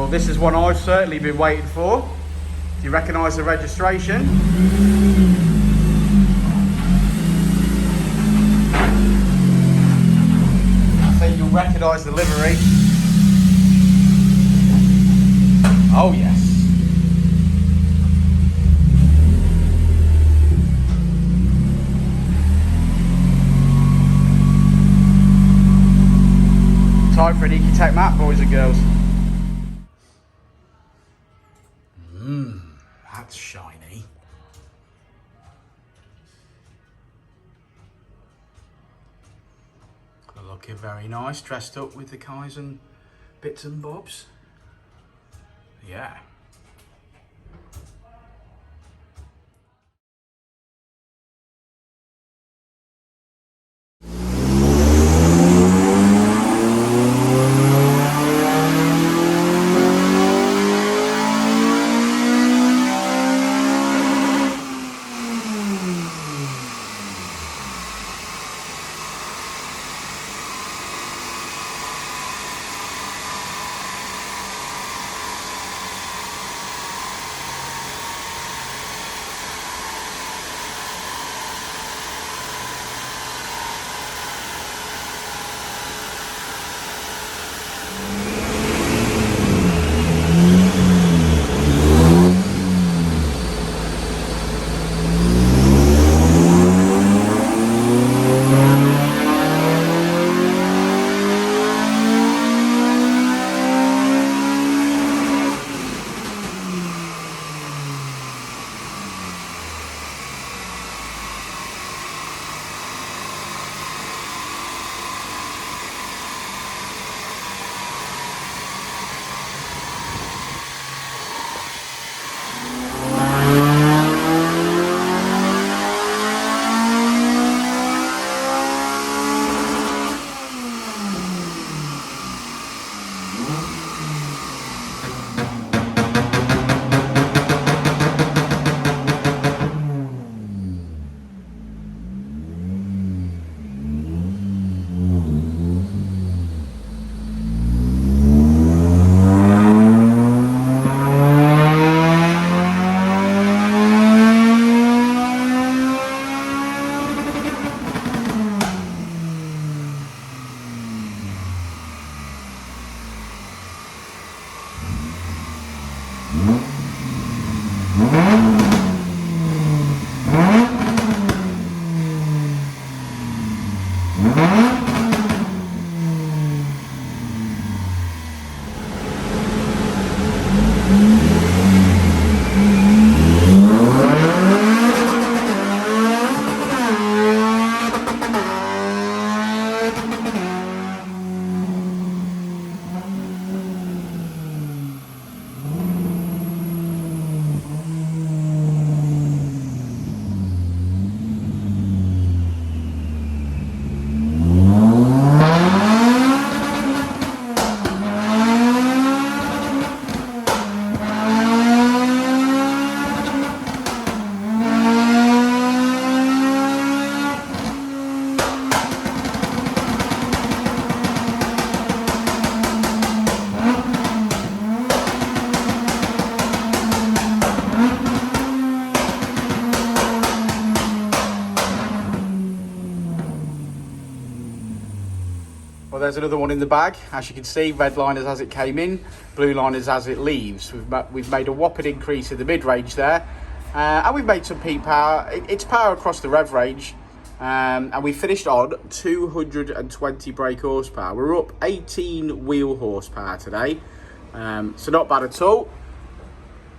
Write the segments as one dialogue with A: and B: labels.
A: Well, this is one I've certainly been waiting for. Do you recognise the registration? I think you'll recognise the livery. Oh yes. Time for an Ecutek map, boys and girls. That's shiny. Looking very nice, dressed up with the Kaizen bits and bobs. Yeah. Well, there's another one in the bag. As you can see, red line is as it came in, blue line is as it leaves. We've made a whopping increase in the mid-range there, and we've made some peak power. It's power across the rev range, and we finished on 220 brake horsepower. We're up 18 wheel horsepower today, so not bad at all.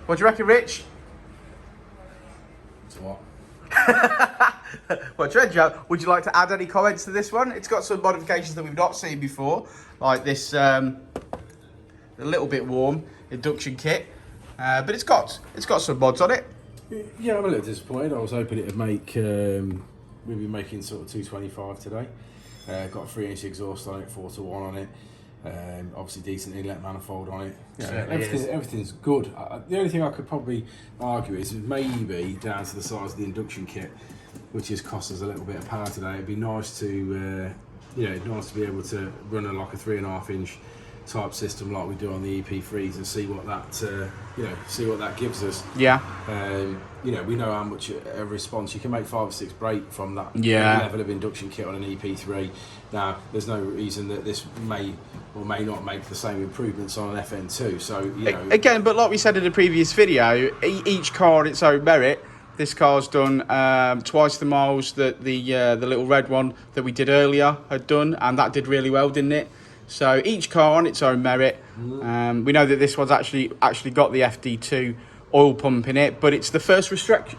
A: What do you reckon, Rich?
B: To what?
A: Well, Joe, would you like to add any comments to this one? It's got some modifications that we've not seen before, like this a little bit warm induction kit, but it's got some mods on it.
B: Yeah, I'm a little disappointed. I was hoping it'd make we'd be making sort of 225 today. Got a 3-inch exhaust on it, 4-to-1 on it. Obviously decent inlet manifold on it. Everything's good. The only thing I could probably argue is maybe down to the size of the induction kit, which has cost us a little bit of power today. It'd be nice to, nice to be able to run like a 3.5-inch type system like we do on the EP3s and see what that see what that gives us.
A: Yeah.
B: We know how much a response you can make 5 or 6 brake from that level of induction kit on an EP3. Now there's no reason that this may or may not make the same improvements on an FN2. So
A: again, but like we said in the previous video, each car on its own merit. This car's done twice the miles that the little red one that we did earlier had done, and that did really well, didn't it? So each car on its own merit. We know that this one's actually got the FD2 oil pump in it, but it's the first restriction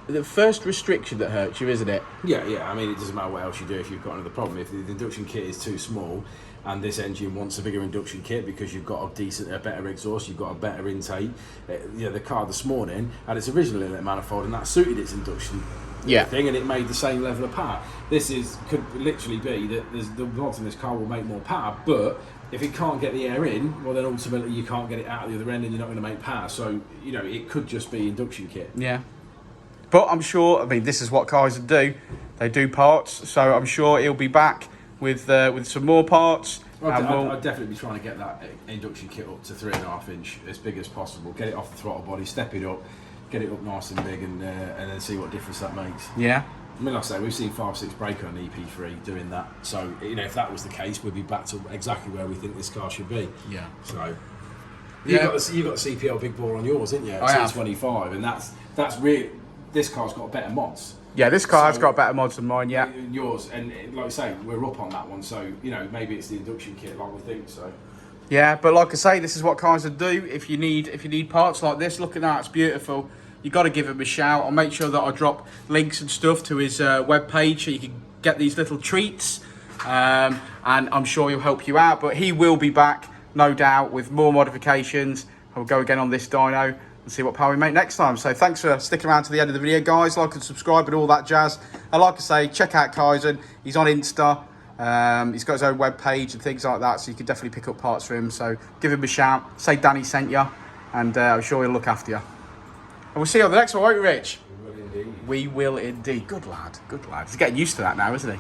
A: that hurts you, isn't it?
B: Yeah. I mean, it doesn't matter what else you do if you've got another problem. If the induction kit is too small, and this engine wants a bigger induction kit because you've got a better exhaust, you've got a better intake. The car this morning had its original inlet manifold, and that suited its induction thing, and it made the same level of power. Could literally be that the mods in this car will make more power, but if it can't get the air in, well then ultimately you can't get it out the other end and you're not going to make power. So, it could just be induction kit. Yeah.
A: But I'm sure, this is what Kaizen do. They do parts, so I'm sure he'll be back with some more parts.
B: I'd definitely be trying to get that induction kit up to 3.5 inch, as big as possible. Get it off the throttle body, step it up, get it up nice and big, and then see what difference that makes.
A: Yeah.
B: Like I say, we've seen 5 or 6 brake on an EP3 doing that. So, if that was the case, we'd be back to exactly where we think this car should be.
A: Yeah.
B: So, you got a CPL big bore on yours, didn't you? T25, and that's really, this car's got better mods.
A: Yeah, this car has got better mods than mine, yeah.
B: Yours, and like I say, we're up on that one, so, maybe it's the induction kit like we think, so.
A: Yeah, but like I say, this is what Kaizen do. If you need parts like this, look at that, it's beautiful. You got to give him a shout. I'll make sure that I drop links and stuff to his webpage so you can get these little treats. And I'm sure he'll help you out. But he will be back, no doubt, with more modifications. I'll go again on this dyno and see what power we make next time. So thanks for sticking around to the end of the video, guys. Like and subscribe and all that jazz. And like I say, check out Kaizen. He's on Insta. He's got his own webpage and things like that, so you can definitely pick up parts for him. So give him a shout. Say Danny sent you, and I'm sure he'll look after you. And we'll see you on the next one, won't we, Rich?
B: We will indeed.
A: We will indeed. Good lad, good lad. He's getting used to that now, isn't he?